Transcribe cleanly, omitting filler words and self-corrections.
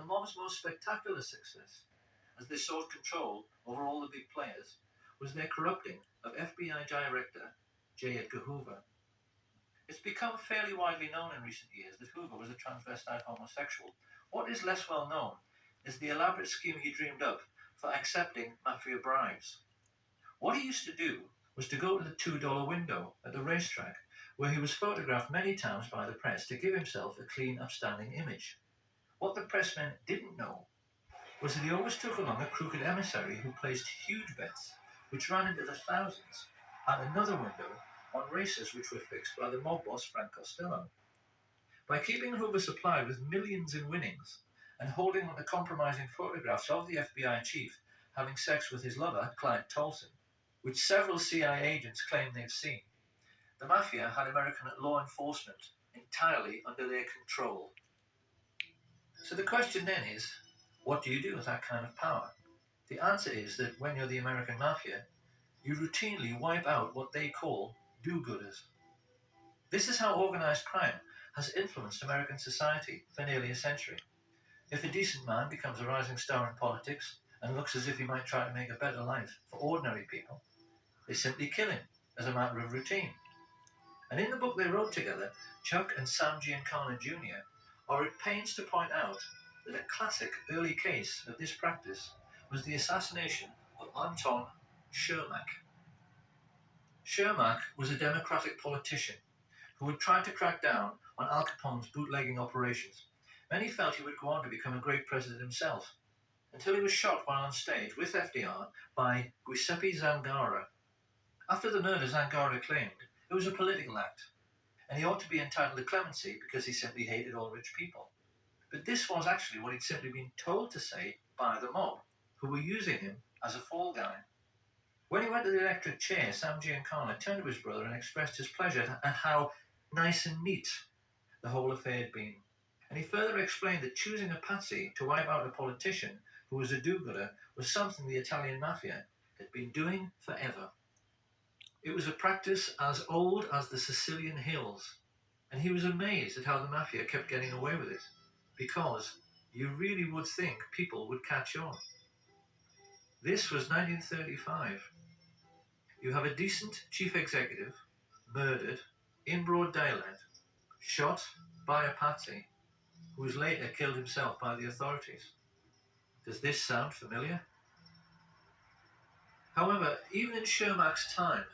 the mob's most spectacular success, as they sought control over all the big players, was their corrupting of FBI Director J. Edgar Hoover. It's become fairly widely known in recent years that Hoover was a transvestite homosexual. What is less well known is the elaborate scheme he dreamed up for accepting mafia bribes. What he used to do was to go to the $2 window at the racetrack, where he was photographed many times by the press to give himself a clean, upstanding image. What the pressmen didn't know was that he always took along a crooked emissary who placed huge bets, which ran into the thousands, at another window on races which were fixed by the mob boss Frank Costello. By keeping Hoover supplied with millions in winnings and holding on to compromising photographs of the FBI chief having sex with his lover, Clyde Tolson, which several CIA agents claim they've seen, the mafia had American law enforcement entirely under their control. So the question then is, what do you do with that kind of power? The answer is that when you're the American mafia, you routinely wipe out what they call do-gooders. This is how organized crime has influenced American society for nearly a century. If a decent man becomes a rising star in politics and looks as if he might try to make a better life for ordinary people, they simply kill him as a matter of routine. And in the book they wrote together, Chuck and Sam Giancana Jr. are at pains to point out that a classic early case of this practice was the assassination of Anton Shermack. Shermack was a Democratic politician who had tried to crack down on Al Capone's bootlegging operations. Many felt he would go on to become a great president himself, until he was shot while on stage with FDR by Giuseppe Zangara. After the murder, Zangara claimed it was a political act, and he ought to be entitled to clemency because he simply hated all rich people. But this was actually what he'd simply been told to say by the mob, who were using him as a fall guy. When he went to the electric chair, Sam Giancana turned to his brother and expressed his pleasure at how nice and neat the whole affair had been. And he further explained that choosing a patsy to wipe out a politician who was a do-gooder was something the Italian mafia had been doing forever. It was a practice as old as the Sicilian hills, and he was amazed at how the mafia kept getting away with it, because you really would think people would catch on. This was 1935. You have a decent chief executive murdered in broad daylight, shot by a patsy, who was later killed himself by the authorities. Does this sound familiar? However, even in Shermack's time,